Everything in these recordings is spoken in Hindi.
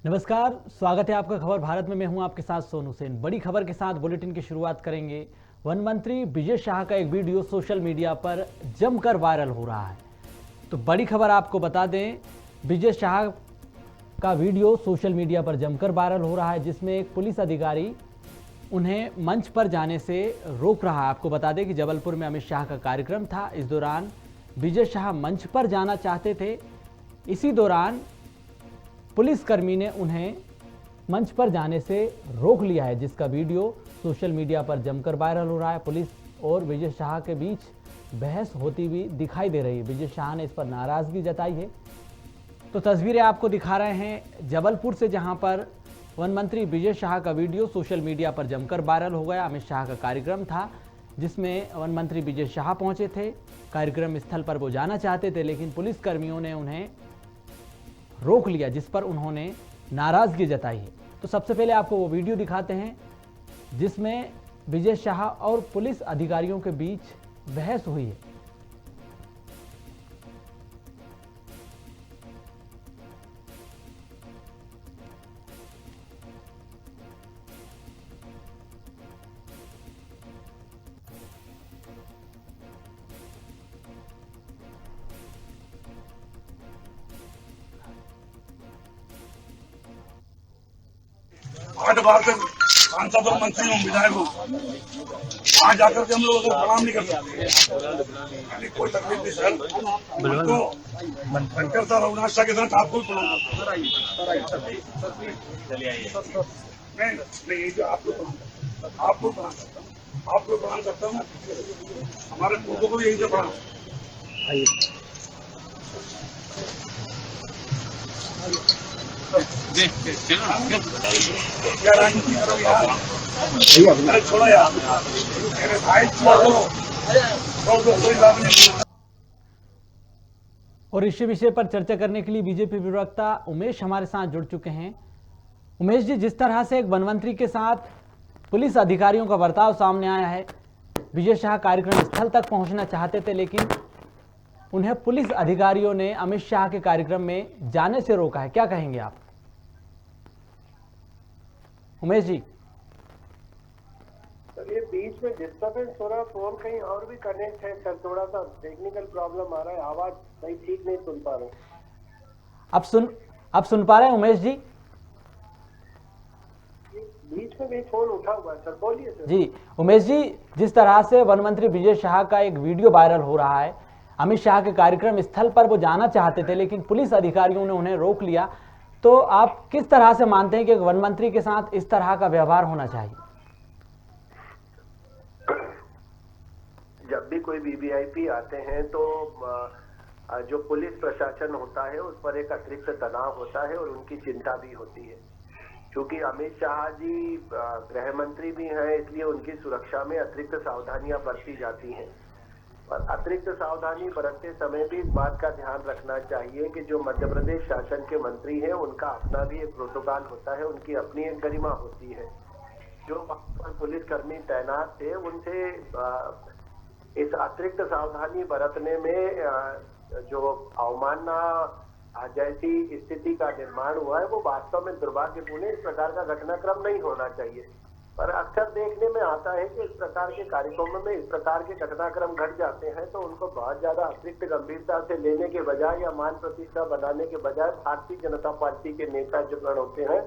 नमस्कार, स्वागत है आपका खबर भारत में। मैं हूं आपके साथ सोनू सेन। बड़ी खबर के साथ बुलेटिन की शुरुआत करेंगे। वन मंत्री विजय शाह का एक वीडियो सोशल मीडिया पर जमकर वायरल हो रहा है। तो बड़ी खबर आपको बता दें, विजय शाह का वीडियो सोशल मीडिया पर जमकर वायरल हो रहा है, जिसमें एक पुलिस अधिकारी उन्हें मंच पर जाने से रोक रहा है। आपको बता दें कि जबलपुर में अमित शाह का कार्यक्रम था। इस दौरान विजय शाह मंच पर जाना चाहते थे। इसी दौरान पुलिसकर्मी ने उन्हें मंच पर जाने से रोक लिया है, जिसका वीडियो सोशल मीडिया पर जमकर वायरल हो रहा है। पुलिस और विजय शाह के बीच बहस होती हुई दिखाई दे रही है। विजय शाह ने इस पर नाराजगी जताई है। तो तस्वीरें आपको दिखा रहे हैं जबलपुर से, जहां पर वन मंत्री विजय शाह का वीडियो सोशल मीडिया पर जमकर वायरल हो गया। अमित शाह का कार्यक्रम था, जिसमें वन मंत्री विजय शाह पहुंचे थे। कार्यक्रम स्थल पर वो जाना चाहते थे, लेकिन पुलिसकर्मियों ने उन्हें रोक लिया, जिस पर उन्होंने नाराजगी जताई है। तो सबसे पहले आपको वो वीडियो दिखाते हैं जिसमें विजय शाह और पुलिस अधिकारियों के बीच बहस हुई है। आठ बार तक सांसद और मंत्री हूँ, विधायक हूँ। वहाँ जाकर के हम लोगों को प्रणाम नहीं कर सकते। कोई तकलीफ नहीं सर। तो शंकर सर अविनाश शाह के साथ आपको भी नहीं, जो आपको प्रणाम करता हूँ। हमारे पूर्वों को भी यही से प्रणाम। छोड़ो यार, मेरे भाई छोड़ दो, कोई बात नहीं। और इसी विषय पर चर्चा करने के लिए बीजेपी प्रवक्ता उमेश हमारे साथ जुड़ चुके हैं। उमेश जी, जिस तरह से एक वन मंत्री के साथ पुलिस अधिकारियों का बर्ताव सामने आया है, विजय शाह कार्यक्रम स्थल तक पहुंचना चाहते थे, लेकिन उन्हें पुलिस अधिकारियों ने अमित शाह के कार्यक्रम में जाने से रोका है। क्या कहेंगे आप उमेश जी? सर, ये बीच में डिस्टर्बेंस हो रहा है, फोन कहीं और भी कनेक्ट है सर। थोड़ा सा टेक्निकल प्रॉब्लम आ रहा है, आवाज सही ठीक नहीं सुन पा रहे। अब सुन पा रहे हैं उमेश जी? बीच में भी फोन उठा हुआ है सर, बोलिए सर। जी उमेश जी, जिस तरह से वन मंत्री विजय शाह का एक वीडियो वायरल हो रहा है, अमित शाह के कार्यक्रम स्थल पर वो जाना चाहते थे, लेकिन पुलिस अधिकारियों ने उन्हें रोक लिया। तो आप किस तरह से मानते हैं कि वन मंत्री के साथ इस तरह का व्यवहार होना चाहिए? जब भी कोई वीवीआईपी आते हैं तो जो पुलिस प्रशासन होता है उस पर एक अतिरिक्त तनाव होता है और उनकी चिंता भी होती है। क्योंकि अमित शाह जी गृह मंत्री भी हैं, इसलिए उनकी सुरक्षा में अतिरिक्त सावधानियां बरती जाती हैं। और अतिरिक्त सावधानी बरतते समय भी इस बात का ध्यान रखना चाहिए कि जो मध्य प्रदेश शासन के मंत्री हैं उनका अपना भी एक प्रोटोकॉल होता है, उनकी अपनी एक गरिमा होती है। जो पुलिसकर्मी तैनात थे उनसे इस अतिरिक्त सावधानी बरतने में जो अवमानना जैसी स्थिति का निर्माण हुआ है वो वास्तव में दुर्भाग्यपूर्ण है। इस प्रकार का घटनाक्रम नहीं होना चाहिए। पर अक्सर देखने में आता है कि इस प्रकार के कार्यक्रमों में इस प्रकार के घटनाक्रम घट जाते हैं तो उनको बहुत ज्यादा अतिरिक्त गंभीरता से लेने के बजाय या मान प्रतिष्ठा बनाने के बजाय भारतीय जनता पार्टी के नेता जो गण होते हैं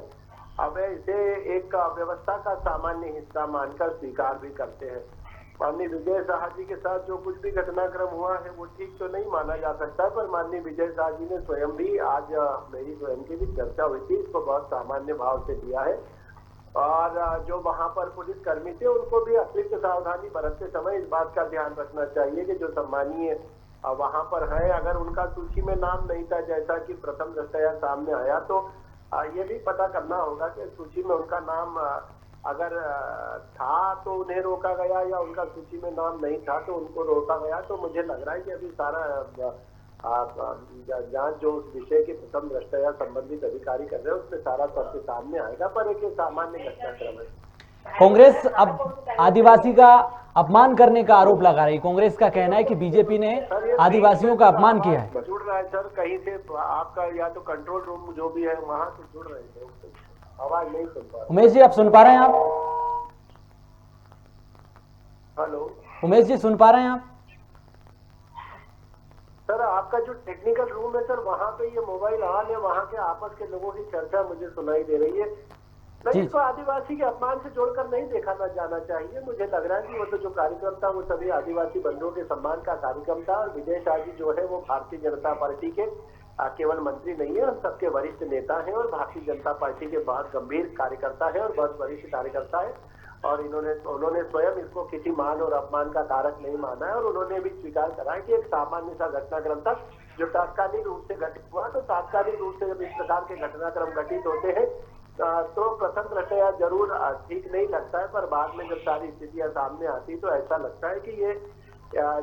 अब इसे एक व्यवस्था का सामान्य हिस्सा मानकर स्वीकार भी करते हैं। माननीय विजय शाह जी के साथ जो कुछ भी घटनाक्रम हुआ है वो ठीक तो नहीं माना जा सकता, पर माननीय विजय शाह जी ने स्वयं भी, आज मेरी स्वयं की भी चर्चा हुई थी, इसको बहुत सामान्य भाव से लिया है। और जो वहां पर पुलिसकर्मी थे उनको भी अतिरिक्त सावधानी बरतते समय इस बात का ध्यान रखना चाहिए कि जो सम्मानीय वहां पर है, अगर उनका सूची में नाम नहीं था जैसा कि प्रथम दृष्टया सामने आया, तो ये भी पता करना होगा कि सूची में उनका नाम अगर था तो उन्हें रोका गया या उनका सूची में नाम नहीं था तो उनको रोका गया। तो मुझे लग रहा है कि अभी सारा जांच जो उस विषय के प्रथम दृष्टया संबंधित अधिकारी कर रहे हैं उसमें सारा तथ्य सामने आएगा, पर एक सामान्य घटनाक्रम है। कांग्रेस अब आदिवासी का अपमान करने का आरोप लगा रही है। कांग्रेस का कहना है कि बीजेपी ने आदिवासियों का अपमान किया है। जुड़ रहा है सर, कहीं से आपका या तो कंट्रोल रूम जो भी है वहां से जुड़ रहे हैं, आवाज नहीं सुन पा रहे। उमेश जी आप सुन पा रहे हैं? आप हेलो उमेश जी सुन पा रहे हैं आप? सर, आपका जो टेक्निकल रूम है सर, वहाँ पे ये मोबाइल ऑन है, वहाँ के आपस के लोगों की चर्चा मुझे सुनाई दे रही है। नहीं, इसको आदिवासी के अपमान से जोड़कर नहीं देखा जाना चाहिए। मुझे लग रहा है कि वो तो जो कार्यक्रम था वो सभी आदिवासी बंधुओं के सम्मान का कार्यक्रम था, और विजय शाह जी जो है वो भारतीय जनता पार्टी के केवल मंत्री नहीं है, हम सबके वरिष्ठ नेता हैं और भारतीय जनता पार्टी के बहुत गंभीर कार्यकर्ता है और बहुत वरिष्ठ कार्यकर्ता है। और उन्होंने स्वयं इसको किसी मान और अपमान का कारक नहीं माना है, और उन्होंने भी स्वीकार करा है कि एक सामान्य सा घटनाक्रम था जो तात्कालिक रूप से घटित हुआ। तो तात्कालिक रूप से जब इस प्रकार के घटनाक्रम घटित होते हैं तो प्रथम दृष्टया जरूर ठीक नहीं लगता है, पर बाद में जब सारी स्थितियां सामने आती तो ऐसा लगता है कि ये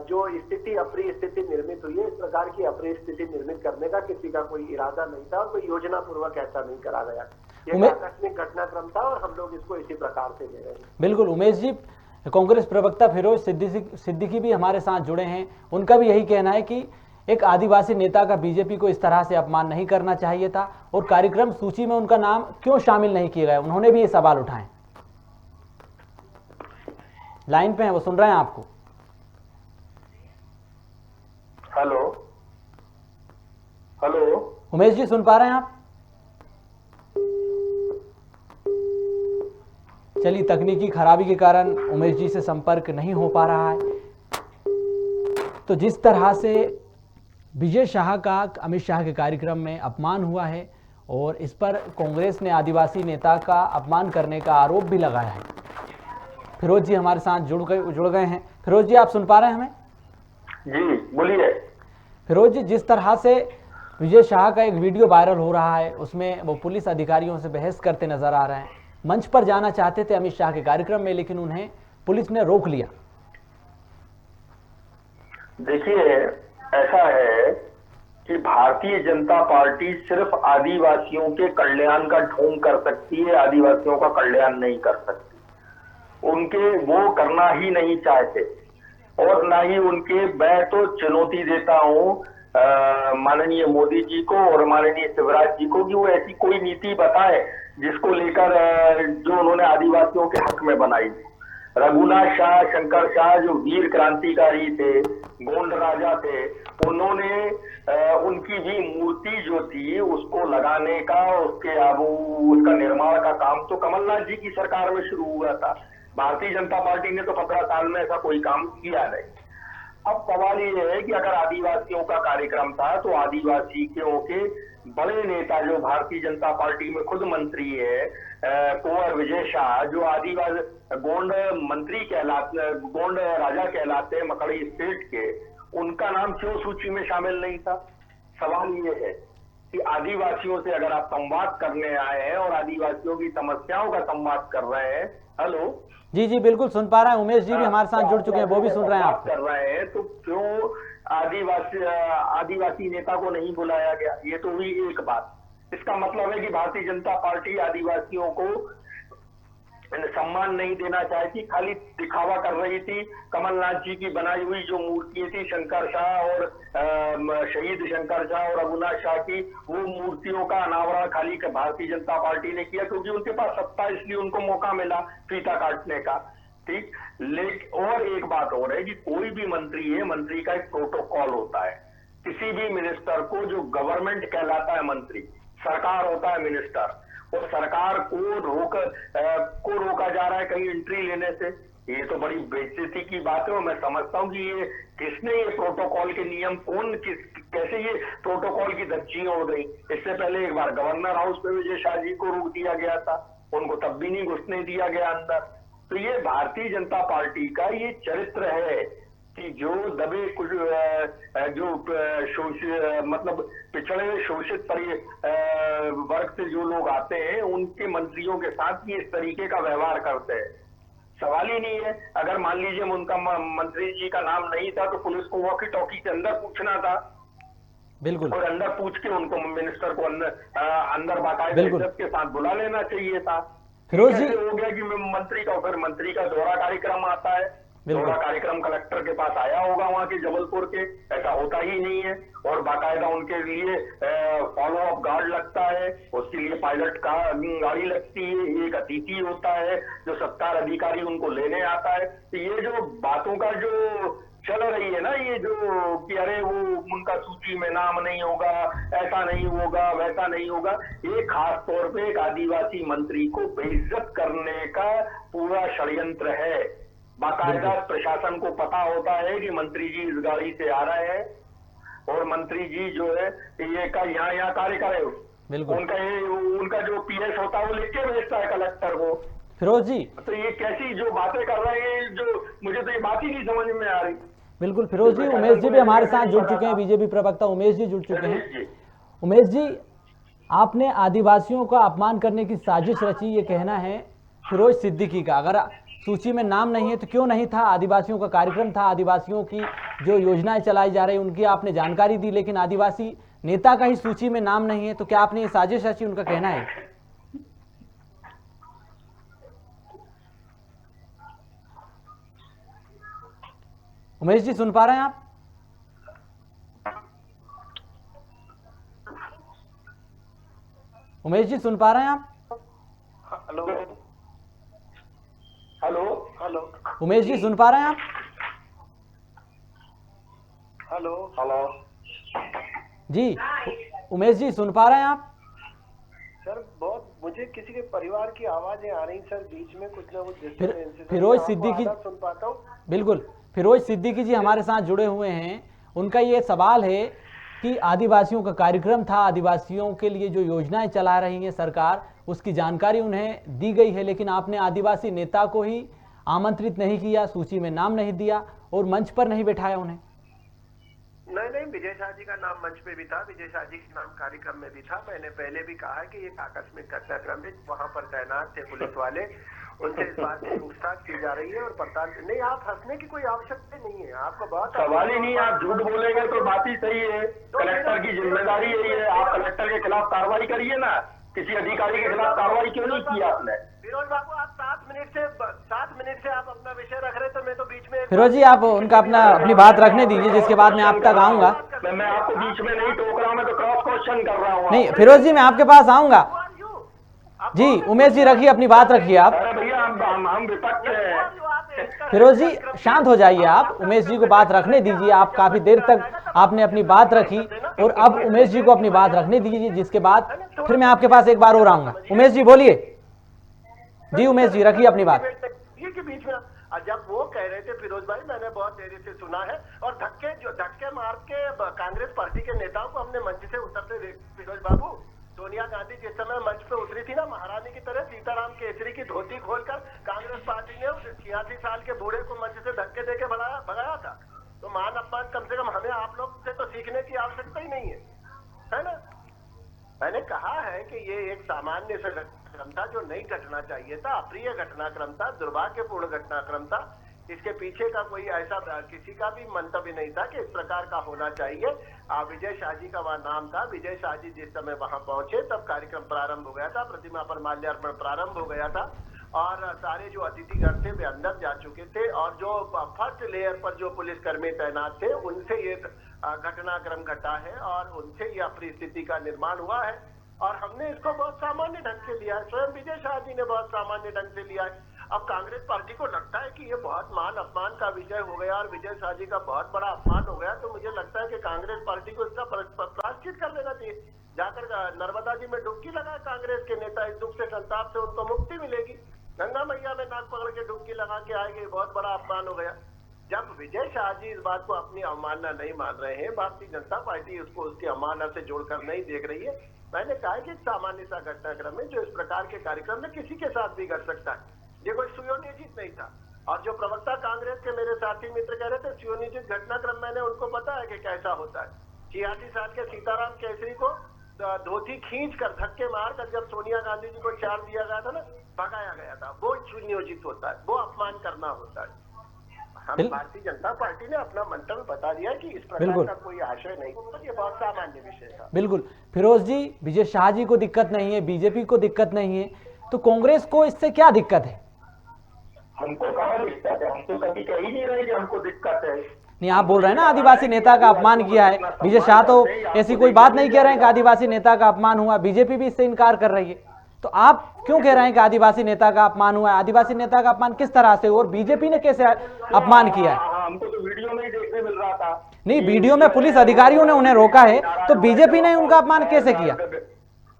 जो स्थिति अप्रिय स्थिति निर्मित हुई है, इस प्रकार की अप्रिय स्थिति निर्मित करने का किसी का कोई इरादा नहीं था और कोई योजना पूर्वक ऐसा नहीं करा गया। ये आकस्मिक घटनाक्रम था और हम लोग इसको इसी प्रकार से ले रहे हैं। बिल्कुल उमेश जी, कांग्रेस प्रवक्ता फिरोज सिद्दीकी भी हमारे साथ जुड़े हैं। उनका भी यही कहना है कि एक आदिवासी नेता का बीजेपी को इस तरह से अपमान नहीं करना चाहिए था, और कार्यक्रम सूची में उनका नाम क्यों शामिल नहीं किया गया, उन्होंने भी ये सवाल उठाए। लाइन पे हैं, वो सुन रहे हैं आपको। हेलो हेलो उमेश जी सुन पा रहे हैं आप? चलिए, तकनीकी खराबी के कारण उमेश जी से संपर्क नहीं हो पा रहा है। तो जिस तरह से विजय शाह का अमित शाह के कार्यक्रम में अपमान हुआ है, और इस पर कांग्रेस ने आदिवासी नेता का अपमान करने का आरोप भी लगाया है। फिरोज जी हमारे साथ जुड़ गए हैं। फिरोज जी आप सुन पा रहे हैं हमें? जी बोलिए। फिरोज जी, जिस तरह से विजय शाह का एक वीडियो वायरल हो रहा है, उसमें वो पुलिस अधिकारियों से बहस करते नजर आ रहे हैं। मंच पर जाना चाहते थे अमित शाह के कार्यक्रम में, लेकिन उन्हें पुलिस ने रोक लिया। देखिए, ऐसा है कि भारतीय जनता पार्टी सिर्फ आदिवासियों के कल्याण का ढोंग कर सकती है, आदिवासियों का कल्याण नहीं कर सकती। उनके वो करना ही नहीं चाहते, और ना ही उनके, मैं तो चुनौती देता हूं माननीय मोदी जी को और माननीय शिवराज जी को कि वो ऐसी कोई नीति बताए जिसको लेकर जो उन्होंने आदिवासियों के हक में बनाई। रघुनाथ शाह, शंकर शाह जो वीर क्रांतिकारी थे, गोंड राजा थे, उन्होंने उनकी भी मूर्ति जो थी उसको लगाने का, उसका निर्माण का काम तो कमलनाथ जी की सरकार में शुरू हुआ था। भारतीय जनता पार्टी ने तो 15 साल में ऐसा कोई काम किया नहीं। अब सवाल ये है कि अगर आदिवासियों का कार्यक्रम था तो आदिवासियों के बड़े नेता जो भारतीय जनता पार्टी में खुद मंत्री है, कुंवर विजय शाह, जो आदिवासी गोंड मंत्री कहलाते, गोंड राजा कहलाते हैं मकड़ी स्टेट के, उनका नाम क्यों सूची में शामिल नहीं था? सवाल ये है कि आदिवासियों से अगर आप संवाद करने आए हैं और आदिवासियों की समस्याओं का संवाद कर रहे हैं। हेलो जी जी बिल्कुल सुन पा रहे हैं। उमेश जी भी हमारे साथ जुड़ चुके हैं, वो भी सुन रहे हैं आप कर रहे हैं। तो क्यों आदिवासी नेता को नहीं बुलाया गया? ये तो हुई एक बात। इसका मतलब है कि भारतीय जनता पार्टी आदिवासियों को सम्मान नहीं देना चाहती, खाली दिखावा कर रही थी। कमलनाथ जी की बनाई हुई जो मूर्तियां थी, शंकर शाह और शहीद शंकर शाह और रघुनाथ शाह की, वो मूर्तियों का अनावरण खाली भारतीय जनता पार्टी ने किया क्योंकि उनके पास सत्ता, इसलिए उनको मौका मिला फीता काटने का। ठीक, लेकिन और एक बात और है कि कोई भी मंत्री है, मंत्री का एक प्रोटोकॉल होता है। किसी भी मिनिस्टर को, जो गवर्नमेंट कहलाता है मंत्री, सरकार होता है मिनिस्टर, और सरकार को रोका जा रहा है कहीं एंट्री लेने से। ये तो बड़ी बेइज्जती की बात है। और मैं समझता हूं कि ये किसने ये प्रोटोकॉल के नियम कैसे ये प्रोटोकॉल की धज्जियां उड़ गई। इससे पहले एक बार गवर्नर हाउस पे विजय शाह जी को रोक दिया गया था, उनको तब भी नहीं घुसने दिया गया अंदर। तो ये भारतीय जनता पार्टी का ये चरित्र है कि जो दबे कुछ जो मतलब पिछड़े शोषित वर्ग से जो लोग आते हैं, उनके मंत्रियों के साथ ये इस तरीके का व्यवहार करते हैं। सवाल ही नहीं है। अगर मान लीजिए उनका मंत्री जी का नाम नहीं था तो पुलिस को वॉकी टॉकी के अंदर पूछना था, बिल्कुल, और अंदर पूछ के उनको मिनिस्टर को अंदर बाकायदा इज्जत के साथ बुला लेना चाहिए था। फिरोज जी, कैसे हो गया कि मंत्री का फिर मंत्री का दौरा कार्यक्रम आता है, दौरा कार्यक्रम कलेक्टर के पास आया होगा वहां के जबलपुर के, ऐसा होता ही नहीं है। और बाकायदा उनके लिए फॉलो अप गार्ड लगता है, उसके लिए पायलट का गाड़ी लगती है, एक अतिथि होता है जो सत्तार अधिकारी उनको लेने आता है। तो ये जो बातों का जो चल रही है ना, ये जो कि अरे वो उनका सूची में नाम नहीं होगा, ऐसा नहीं होगा, वैसा नहीं होगा, ये खास तौर पे एक आदिवासी मंत्री को बेइज्जत करने का पूरा षड्यंत्र है। बाकायदा प्रशासन को पता होता है कि मंत्री जी इस गाड़ी से आ रहे हैं और मंत्री जी जो है ये का यहाँ कार्य करे, उनका जो पीएस होता है वो लिख के भेजता है कलेक्टर को। फिरोज जी, तो ये कैसी जो बातें कर रहे हैं, जो मुझे तो ये बात ही नहीं समझ में आ रही। बिल्कुल फिरोज जी, उमेश जी भी हमारे साथ जुड़ चुके हैं, बीजेपी प्रवक्ता उमेश जी जुड़ चुके हैं। उमेश जी, आपने आदिवासियों का अपमान करने की साजिश रची, ये कहना है फिरोज सिद्दीकी का। अगर सूची में नाम नहीं है तो क्यों नहीं था? आदिवासियों का कार्यक्रम था, आदिवासियों की जो योजनाएं चलाई जा रही उनकी आपने जानकारी दी, लेकिन आदिवासी नेता का ही सूची में नाम नहीं है, तो क्या आपने ये साजिश रची, उनका कहना है? उमेश जी सुन पा रहे हैं आप? उमेश जी सुन पा रहे हैं आप? Hello hello hello Umesh ji सुन पा रहे हैं आप? हेलो हेलो जी उमेश जी सुन पा रहे हैं आप? सर, बहुत मुझे किसी के परिवार की आवाजें आ रही सर, बीच में कुछ ना कुछ फिरोज सिद्दीकी सुन पाता हूँ। बिल्कुल, फिरोज सिद्दीकी जी हमारे साथ जुड़े हुए हैं। उनका ये सवाल है कि आदिवासियों का कार्यक्रम था, आदिवासियों के लिए जो योजनाएं चला रही है सरकार, उसकी जानकारी उन्हें दी गई है, लेकिन आपने आदिवासी नेता को ही आमंत्रित नहीं किया, सूची में नाम नहीं दिया और मंच पर नहीं बैठाया उन्हें। नहीं, विजय शाह जी का नाम मंच पे भी था, विजय शाह जी का नाम कार्यक्रम में भी था। मैंने पहले भी कहा है कि ये आकस्मिक घटनाक्रम है, वहां पर तैनात थे पुलिस वाले, उनसे इस बात की पूछताछ की जा रही है और पड़ताल नहीं। आप हंसने की कोई आवश्यकता नहीं है, आपको बहुत सवाल ही नहीं है। आप झूठ बोलेंगे तो बात ही सही है, कलेक्टर की जिम्मेदारी यही है, आप कलेक्टर के खिलाफ कार्रवाई करिए ना, किसी अधिकारी के खिलाफ कार्रवाई क्यों नहीं की आपने? फिरोज बाबू, आप 7 मिनट से आप अपना विषय रख रहे, तो मैं तो बीच में। फिरोज जी, आप उनका अपनी बात रखने दीजिए, जिसके बाद मैं आप तक आऊंगा। मैं आपको बीच में नहीं टोक रहा हूं, मैं तो क्रॉस क्वेश्चन कर रहा हूँ। नहीं फिरोज जी, मैं आपके पास आऊंगा जी। उमेश जी रखिए, अपनी बात रखिए आप। अरे भैया हम विपक्ष हैं। फिरोज जी शांत हो जाइए आप, उमेश जी को बात रखने दीजिए। आप काफी देर तक आपने अपनी बात रखी और अब उमेश जी को अपनी बात रखने दीजिए, जिसके बाद फिर मैं आपके पास एक बार और आऊंगा। उमेश जी बोलिए। जी उमेश जी रखिए अपनी बात। ये के बीच में जब वो कह रहे थे फिरोज भाई, मैंने बहुत देरी से सुना है, और धक्के मार के कांग्रेस पार्टी के नेताओं को हमने मंच से उतरते देखे। फिरोज बाबू, सोनिया गांधी जिस समय मंच पे उतरी थी ना, महारानी की तरह सीताराम केसरी की धोती खोलकर कांग्रेस पार्टी ने उस 86 साल के बूढ़े को मंच से धक्के देके भगाया था। तो मान अपमान कम से कम हमें आप लोग से तो सीखने की आवश्यकता ही नहीं है ना? मैंने कहा है कि ये एक सामान्य सा घटनाक्रम था जो नहीं घटना चाहिए था, अप्रिय घटनाक्रम था, दुर्भाग्यपूर्ण घटनाक्रम था। इसके पीछे का कोई ऐसा किसी का भी मंतव्य नहीं था कि इस प्रकार का होना चाहिए। विजय शाह जी का वहाँ नाम था। विजय शाह जी जिस समय वहां पहुंचे तब कार्यक्रम प्रारंभ हो गया था, प्रतिमा पर माल्यार्पण प्रारंभ हो गया था और सारे जो अतिथिगण थे वे अंदर जा चुके थे और जो फर्स्ट लेयर पर जो पुलिसकर्मी तैनात थे उनसे ये घटनाक्रम घटा है और उनसे ये परिस्थिति का निर्माण हुआ है और हमने इसको बहुत सामान्य ढंग से लिया है। स्वयं विजय शाह जी ने बहुत सामान्य ढंग से लिया है। अब कांग्रेस पार्टी को लगता है कि ये बहुत मान अपमान का विषय हो गया और विजय शाह जी का बहुत बड़ा अपमान हो गया, तो मुझे लगता है कि कांग्रेस पार्टी को इसका प्रायश्चित कर लेना चाहिए। जाकर नर्मदा जी में डुबकी लगाए कांग्रेस के नेता, इस दुख से संताप से उनको मुक्ति मिलेगी। गंगा मैया में नाक पकड़ के डुबकी लगा के आएंगे, बहुत बड़ा अपमान हो गया। जब विजय शाह जी इस बात को अपनी अवमानना नहीं मान रहे हैं, भारतीय जनता पार्टी उसको उसकी अवमानना से जोड़कर नहीं देख रही है। मैंने कहा कि एक सामान्य सा घटनाक्रम है जो इस प्रकार के कार्यक्रम में किसी के साथ भी घट सकता है। ये कोई सुयोजित नहीं था। और जो प्रवक्ता कांग्रेस के मेरे साथी मित्र कह रहे थे सुयोजित घटनाक्रम, मैंने उनको पता है कि कैसा होता है। 86 साल के सीताराम केसरी को धोती खींच कर धक्के मारकर जब सोनिया गांधी जी को चार्ज दिया गया था ना, भगाया गया था, वो सुनियोजित होता है, वो अपमान करना होता है। हम भारतीय जनता पार्टी ने अपना मंतव्य बता दिया कि इस प्रकार का कोई आशय नहीं, तो ये बहुत सामान्य विषय था। बिल्कुल फिरोज जी, विजय शाह जी को दिक्कत नहीं है, बीजेपी को दिक्कत नहीं है, तो कांग्रेस को इससे क्या दिक्कत है? हमको कहाँ दिक्कत है? हम तो कभी कह ही नहीं रहे कि हमको दिक्कत है। नहीं, आप बोल रहे हैं ना आदिवासी नेता का अपमान किया है। विजय शाह तो ऐसी कोई बात नहीं कह रहे हैं कि आदिवासी नेता का अपमान हुआ। बीजेपी भी इससे इनकार कर रही है, तो आप क्यों कह रहे हैं कि आदिवासी नेता का अपमान हुआ है? आदिवासी नेता का अपमान किस तरह से और बीजेपी ने कैसे अपमान किया है? हमको तो वीडियो में ही देखने मिल रहा था। नहीं, वीडियो में पुलिस अधिकारियों ने उन्हें रोका है, तो बीजेपी ने उनका अपमान कैसे किया?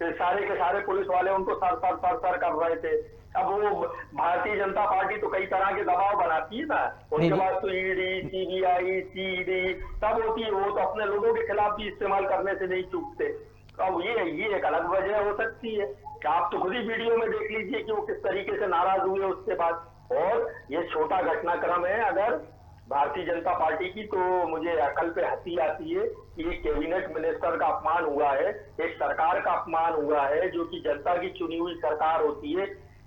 सारे के सारे पुलिस वाले उनको सर कर रहे थे। अब वो भारतीय जनता पार्टी तो कई तरह के दबाव बनाती है ना, उनके पास तो ईडी, सीबीआई, सीडी सब होती है, वो तो अपने लोगों के खिलाफ भी इस्तेमाल करने से नहीं चूकते। अब ये एक अलग वजह हो सकती है। आप तो खुद ही वीडियो में देख लीजिए कि वो किस तरीके से नाराज हुए उसके बाद। और ये छोटा घटनाक्रम है अगर भारतीय जनता पार्टी की, तो मुझे अकल पे हंसी आती है कि ये कैबिनेट मिनिस्टर का अपमान हुआ है, एक सरकार का अपमान हुआ है जो कि जनता की चुनी हुई सरकार होती है,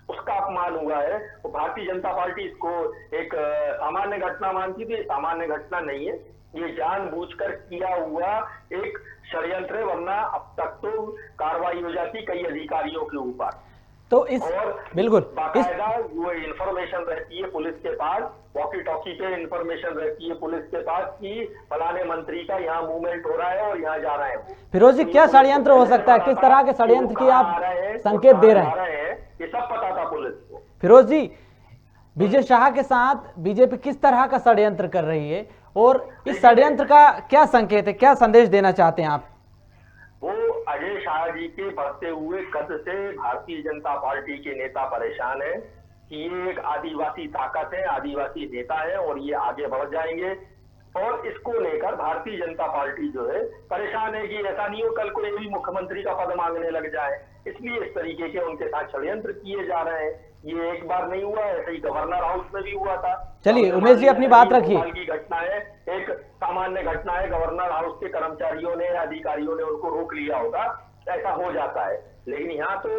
उसका अपमान हुआ है। तो भारतीय जनता पार्टी इसको एक सामान्य घटना मानती थी। सामान्य घटना नहीं है, ये जानबूझकर किया हुआ एक षड्यंत्र है, वरना अब तक तो कार्रवाई हो जाती कई अधिकारियों के ऊपर। तो इस बिल्कुल बाकायदा वो इंफॉर्मेशन रहती है पुलिस के पास, वॉकी टॉकी पे इंफॉर्मेशन रहती है पुलिस के पास कि फलाने मंत्री का यहाँ मूवमेंट हो रहा है और यहाँ जा रहे हैं। फिरोज जी, क्या षड्यंत्र हो सकता है? किस तरह के षड्यंत्र की आप संकेत दे रहे हैं? ये सब पता था पुलिस को। फिरोज जी, विजय शाह के साथ बीजेपी किस तरह का षड्यंत्र कर रही है और इस षड्यंत्र का क्या संकेत है, क्या संदेश देना चाहते हैं आप? वो अजय शाह जी के बढ़ते हुए कद से भारतीय जनता पार्टी के नेता परेशान है कि ये एक आदिवासी ताकत है, आदिवासी नेता है और ये आगे बढ़ जाएंगे। और इसको लेकर भारतीय जनता पार्टी जो है परेशान है कि ऐसा नहीं हो कल को ये भी मुख्यमंत्री का पद मांगने लग जाए, इसलिए इस तरीके के उनके साथ षड्यंत्र किए जा रहे हैं। ये एक बार नहीं हुआ, ऐसे ही गवर्नर हाउस में भी हुआ था। चलिए उमेश जी, अपनी बात रखिए। की घटना है, एक सामान्य घटना है, गवर्नर हाउस के कर्मचारियों ने, अधिकारियों ने उनको रोक लिया होगा, ऐसा हो जाता है। लेकिन यहाँ तो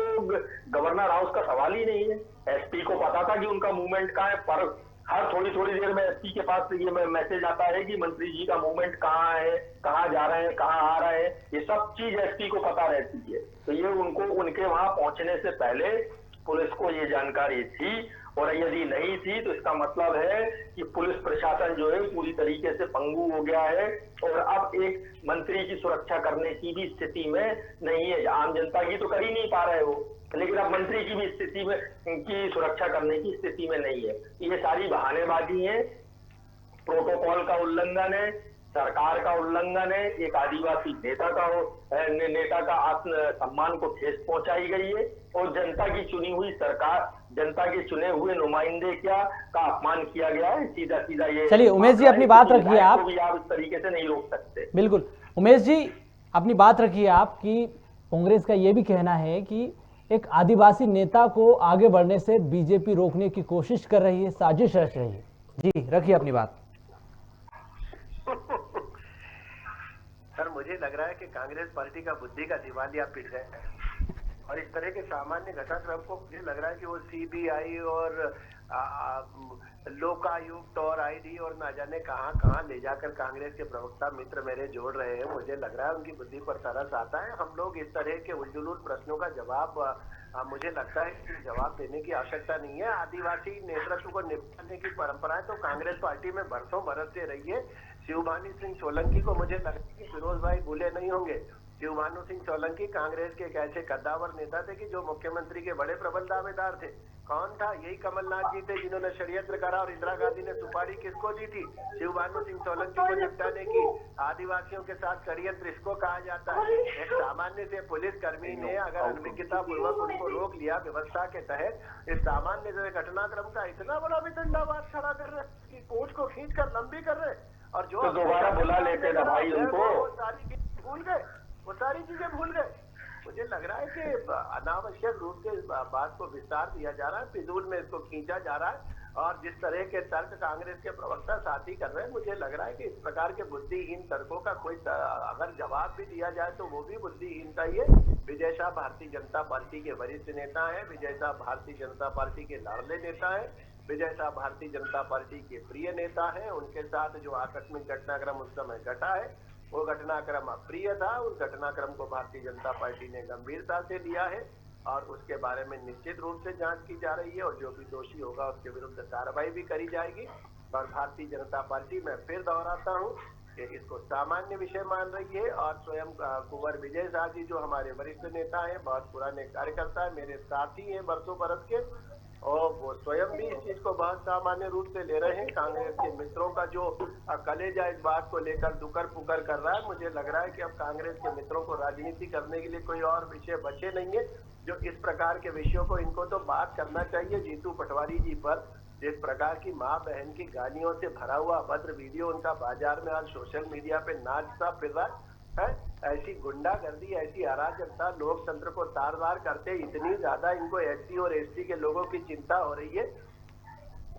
गवर्नर हाउस का सवाल ही नहीं है। एसपी को पता था कि उनका मूवमेंट कहाँ है, पर हर थोड़ी थोड़ी देर में एसपी के पास ये मैसेज आता है कि मंत्री जी का मूवमेंट कहाँ है, कहाँ जा रहे हैं, कहाँ आ रहे हैं, ये सब चीज एसपी को पता रहती है। तो ये उनको उनके वहां पहुंचने से पहले पुलिस को ये जानकारी थी, और यदि नहीं थी तो इसका मतलब है कि पुलिस प्रशासन जो है पूरी तरीके से पंगु हो गया है और अब एक मंत्री की सुरक्षा करने की भी स्थिति में नहीं है। आम जनता की तो कर ही नहीं पा रहे हो, लेकिन अब मंत्री की भी स्थिति में की सुरक्षा करने की स्थिति में नहीं है। ये सारी बहानेबाजी है, प्रोटोकॉल का उल्लंघन है, सरकार का उल्लंघन है, एक आदिवासी नेता का आत्म सम्मान को ठेस पहुंचाई गई है और जनता की चुनी हुई सरकार, जनता के चुने हुए नुमाइंदे का अपमान किया गया है। सीधा सीधा ये। चलिए उमेश जी, अपनी बात रखिए आप इस तरीके से नहीं रोक सकते। बिल्कुल उमेश जी, अपनी बात रखिए आप कि कांग्रेस का ये भी कहना है कि एक आदिवासी नेता को आगे बढ़ने से बीजेपी रोकने की कोशिश कर रही है, साजिश रच रही है। जी रखिए अपनी बात। सर, मुझे लग रहा है कि कांग्रेस पार्टी का बुद्धि का दिवालिया पिट गया है और इस तरह के सामान्य घटनाक्रम को मुझे लग रहा है कि वो सीबीआई और लोकायुक्त और आईडी और ना जाने कहां कहां ले जाकर कांग्रेस के प्रवक्ता मित्र मेरे जोड़ रहे हैं। मुझे लग रहा है उनकी बुद्धि पर तरस आता है। हम लोग इस तरह के उलझुल प्रश्नों का जवाब मुझे लगता है कि जवाब देने की आवश्यकता नहीं है। आदिवासी नेतृत्व को निपटाने की परंपराएं तो कांग्रेस पार्टी में बरसों बरस से रही है। शिवभानु सिंह सोलंकी को मुझे लगता है कि फिरोज भाई भूले नहीं होंगे। शिवभानु सिंह सोलंकी कांग्रेस के एक ऐसे कद्दावर नेता थे कि जो मुख्यमंत्री के बड़े प्रबल दावेदार थे। कौन था? यही कमलनाथ जी थे जिन्होंने षड्यंत्र करा और इंदिरा गांधी ने सुपारी किसको दी थी? शिवभानु सिंह सोलंकी को निपटाने की। आदिवासियों के साथ षड्यंत्र इसको कहा जाता है। एक सामान्य से पुलिस कर्मी ने अगर अनभिज्ञता पूर्वक उनको रोक लिया व्यवस्था के तहत, इस सामान्य से घटनाक्रम का इतना बड़ा वितंडावाद खड़ा कर रहे कि पूंछ को खींच कर लंबी कर रहे और जो तो दोबारा बुला लेते ना भाई उनको, वो सारी चीजें भूल गए, वो सारी चीजें भूल गए। मुझे लग रहा है कि अनावश्यक रूप से इस बात को विस्तार दिया जा रहा है, फिजूल में इसको खींचा जा रहा है और जिस तरह के तर्क कांग्रेस के प्रवक्ता साथी कर रहे हैं, मुझे लग रहा है कि इस प्रकार के बुद्धिहीन तर्कों का कोई अगर जवाब भी दिया जाए तो वो भी बुद्धिहीनता ही है। विजय शाह भारतीय जनता पार्टी के वरिष्ठ नेता है, विजय शाह भारतीय जनता पार्टी के लाडले नेता है, विजय शाह भारतीय जनता पार्टी के प्रिय नेता है। उनके साथ जो आकस्मिक घटनाक्रम उस समय घटा है वो घटनाक्रम अप्रिय था। उस घटनाक्रम को भारतीय जनता पार्टी ने गंभीरता से लिया है और उसके बारे में निश्चित रूप से जांच की जा रही है और जो भी दोषी होगा उसके विरुद्ध कार्रवाई भी करी जाएगी। और भारतीय जनता पार्टी, मैं फिर दोहराता हूं कि इसको सामान्य विषय मान रही है और स्वयं कुंवर विजय शाह जी जो हमारे वरिष्ठ नेता हैं, बहुत पुराने कार्यकर्ता है, मेरे साथी हैं बरसों बरस के, और वो स्वयं भी इस चीज को बहुत सामान्य रूप से ले रहे हैं। कांग्रेस के मित्रों का जो कलेजा इस बात को लेकर दुकर पुकर कर रहा है, मुझे लग रहा है कि अब कांग्रेस के मित्रों को राजनीति करने के लिए कोई और विषय बचे नहीं है। जो इस प्रकार के विषयों को इनको तो बात करना चाहिए जीतू पटवारी जी पर, जिस प्रकार की माँ बहन की गालियों से भरा हुआ अभद्र वीडियो उनका बाजार में आज सोशल मीडिया पे नाचता फिर रहा है। ऐसी गुंडागर्दी, ऐसी अराजकता, लोकतंत्र को तार-तार करते इतनी ज्यादा इनको एससी और एसटी के लोगों की चिंता हो रही है,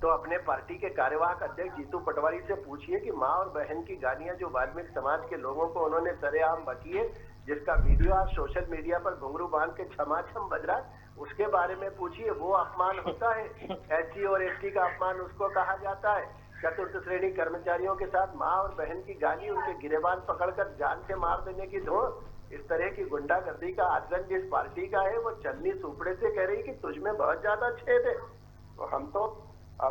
तो अपने पार्टी के कार्यवाहक अध्यक्ष जीतू पटवारी से पूछिए कि माँ और बहन की गालियां जो वाल्मीकि समाज के लोगों को उन्होंने सरेआम बकी है, जिसका वीडियो आज सोशल मीडिया पर घुंघरू बांध के छमाछम बज रहा है, उसके बारे में पूछिए। वो अपमान होता है? एससी और एसटी का अपमान उसको कहा जाता है। चतुर्थ श्रेणी कर्मचारियों के साथ माँ और बहन की गाली, उनके गिरेबान पकड़कर जान से मार देने की धोर, इस तरह की गुंडागर्दी का आचरण जिस पार्टी का है, वो चलनी सुपड़े से कह रही कि तुझमें बहुत ज्यादा छेद है। तो हम तो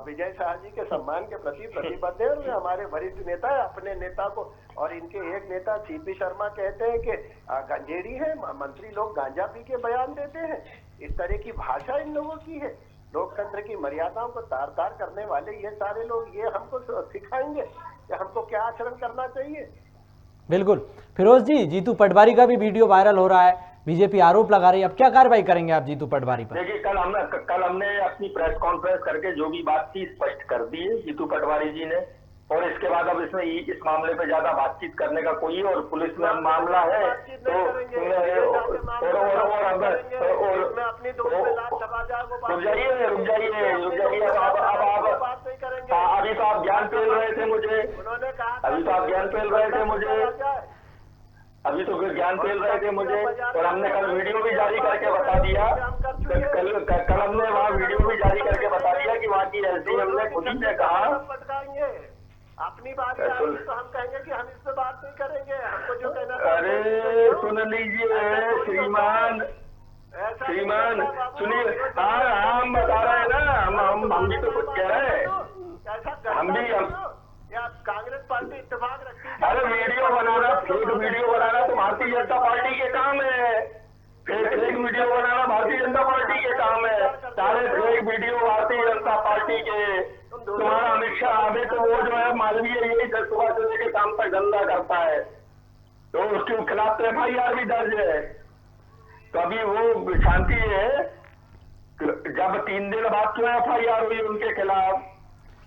विजय शाह जी के सम्मान के प्रति प्रतिबद्ध है और हमारे वरिष्ठ नेता है। अपने नेता को, और इनके एक नेता सीपी शर्मा कहते हैं कि गंजेड़ी है, मंत्री लोग गांजा पी के बयान देते हैं। इस तरह की भाषा इन लोगों की है। लोकतंत्र की मर्यादाओं को तार-तार करने वाले ये सारे लोग, ये हमको सिखाएंगे कि हमको क्या आचरण करना चाहिए। बिल्कुल। फिरोज जी, जीतू पटवारी का भी वीडियो वायरल हो रहा है, बीजेपी आरोप लगा रही है, अब क्या कार्रवाई करेंगे आप जीतू पटवारी पर? देखिए, कल हमने अपनी प्रेस कॉन्फ्रेंस करके जो भी बात थी स्पष्ट कर दी है जीतू पटवारी जी ने, और इसके बाद अब इसमें इस मामले पे ज्यादा बातचीत करने का कोई, और पुलिस में मामला है तो रुक जाइए अभी तो आप ज्ञान पेल रहे थे मुझे, अभी तो ज्ञान पेल रहे थे मुझे, और हमने कल वीडियो भी जारी करके बता दिया, कल हमने वहाँ वीडियो भी जारी करके बता दिया कि वहाँ की एसडीएम ने खुद ही ने कहा अपनी बात तो हम कहेंगे कि हम इस पे बात नहीं करेंगे, हमको जो कहना। अरे सुन लीजिए श्रीमान सुनिए, हाँ हम बता रहे हैं ना, हम भी तो कुछ कह रहे हैं, हम भी कांग्रेस पार्टी इत्तेफाक रखती है। अरे वीडियो बनाना, फेक वीडियो बनाना तो भारतीय जनता पार्टी के काम है, फेक वीडियो बनाना भारतीय जनता पार्टी के काम है, सारे fake video Bharatiya Janata party के। तुम्हारा अमित शाह अभी तो वो जो है मालवीय, यही सुबह से लेकर शाम तक धंधा करता है, तो उसके खिलाफ तो FIR भी दर्ज है। तो अभी वो शांति है, जब 3 दिन बाद क्यों FIR हुई उनके खिलाफ?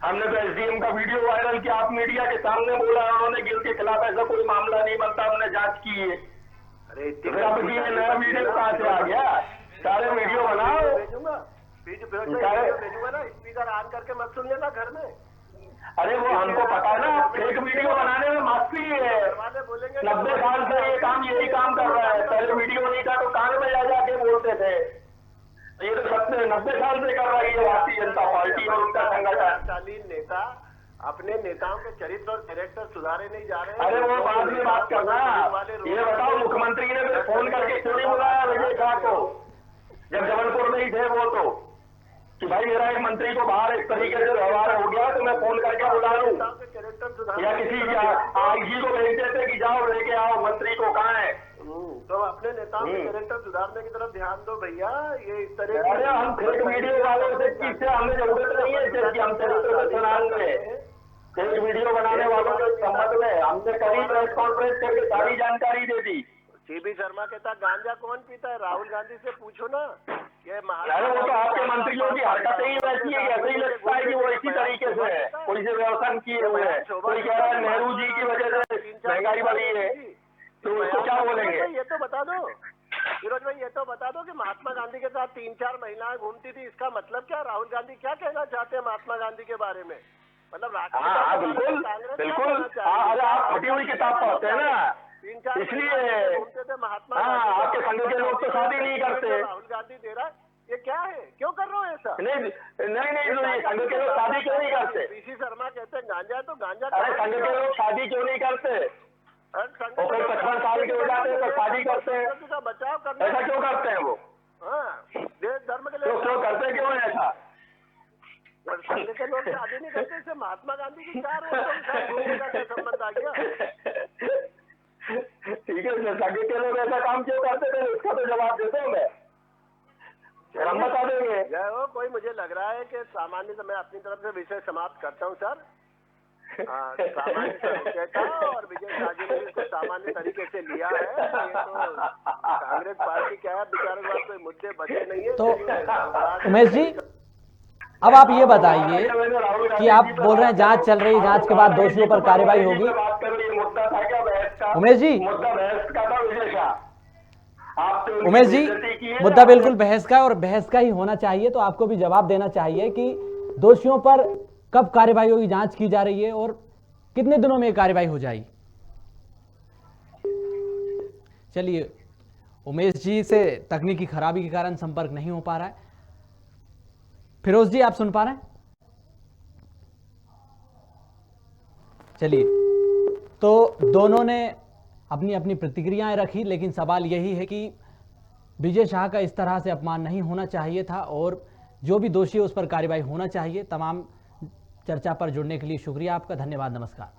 हमने तो SDM का वीडियो वायरल किया, आप मीडिया के सामने बोला उन्होंने कि उनके खिलाफ ऐसा कोई मामला नहीं बनता, हमने जांच की है। अब ये नया वीडियो कहाँ से आ गया? सारे वीडियो बनाओ, भेजूंगा ना, स्पीकर ऑन करके मत सुन लेना घर में। अरे वो हमको पता है ना, फेक वीडियो बनाने में मास्टरी है, 90 साल से ये काम यही काम कर रहा है। पहले वीडियो नहीं था तो कान में जाके बोलते थे, ये तो 90 साल से कर रही है भारतीय जनता पार्टी और उनका संगठन। नेता अपने नेताओं के चरित्र और कैरेक्टर सुधारे नहीं जा रहे हैं। अरे वो बाद में बात करना, ये बताओ मुख्यमंत्री ने तो फोन करके क्यों नहीं बुलाया विजय शाह को, जब जबलपुर में ही थे वो, तो कि भाई मेरा एक मंत्री को बाहर इस तरीके से व्यवहार हो गया तो मैं फोन करके बुला लूं, या किसी IG को भेज देते कि जाओ लेके आओ मंत्री को, कहाँ है? तो अपने नेताओं के कैरेक्टर सुधारने की तरफ ध्यान दो भैया। ये इस तरह, अरे हम फेक वीडियो वालों से चीज से हमें जरूरत नहीं है कि हम चरित्र सुनाएंगे, फेक वीडियो बनाने वालों के संबंध में हमने कभी प्रेस कॉन्फ्रेंस करके सारी जानकारी दे दी। सीपी शर्मा कहता गांजा कौन पीता है, राहुल गांधी से पूछो ना। ये अरे वो तो आपके मंत्रियों की हरकतें ही वैसी है, ऐसे ही लगता है कि वो इसी तरीके से है, कोई से व्यवसाय किए हुए हैं। कोई कह रहा है नेहरू जी की वजह से महंगाई बढ़ी है, तो उसको क्या बोलेंगे? ये तो बता दो फिरोज भाई, ये तो बता दो कि महात्मा गांधी के साथ 3-4 महिलाएं घूमती थी, इसका मतलब क्या? राहुल गांधी क्या कहना चाहते हैं महात्मा गांधी के बारे में? मतलब हाँ बिल्कुल बिल्कुल, अरे आप फटी हुई किताब पढ़ते हैं ना, इसलिए घूमते थे महात्मा। हाँ, आपके संघ के लोग तो शादी नहीं करते। राहुल गांधी दे रहा है, ये क्या है? क्यों कर रहे हो ऐसा? नहीं, संघ के लोग शादी क्यों नहीं करते? पीसी शर्मा कहते हैं गांजा, तो गांजा। अरे संघ के लोग शादी क्यों नहीं करते? और कोई 55 साल के हो जाते हैं तो शादी करते हैं, बचाव करना, ऐसा क्यों करते हैं वो? हाँ देश धर्म के तो लोग क्यों करते क्यों है ऐसा? संघ के लोग शादी नहीं करते, इससे महात्मा गांधी की 4 वर्षों के साथ घूमने का क्या संबंध आ गया? ठीक है, संघ के लोग ऐसा काम क्यों करते थे, इसका तो जवाब देता हूँ मैं, हम बता देंगे। जय हो। कोई मुझे लग रहा है कि सामान्य तो मैं अपनी तरफ से विषय समाप्त करता हूँ सर। सामान्य से था और विजय शाह जी ने इसको सामान्य तरीके से लिया है। ये तो कांग्रेस पार्टी क्या है, बेचारे के पास कोई मुद्दे बचे नहीं है। तो उमेश जी, अब आप ये बताइए कि आप बोल रहे हैं जांच चल रही है, जांच के बाद दोषियों पर कार्रवाई होगी। बात कर रही है, मुद्दा था क्या बहस का? उमेश जी, मुद्दा बहस का था विजय शाह। आपने उमेश जी, मुद्दा बिल्कुल बहस का और बहस का ही होना चाहिए, तो आपको भी जवाब देना चाहिए कि दोषियों पर कब कार्रवाई होगी, जांच की जा रही है और कितने दिनों में कार्रवाई हो जाएगी। चलिए, उमेश जी से तकनीकी खराबी के कारण संपर्क नहीं हो पा रहा है। फिरोज जी, आप सुन पा रहे हैं? चलिए, तो दोनों ने अपनी अपनी प्रतिक्रियाएं रखी, लेकिन सवाल यही है कि विजय शाह का इस तरह से अपमान नहीं होना चाहिए था और जो भी दोषी है उस पर कार्रवाई होना चाहिए। तमाम चर्चा पर जुड़ने के लिए शुक्रिया आपका, धन्यवाद, नमस्कार।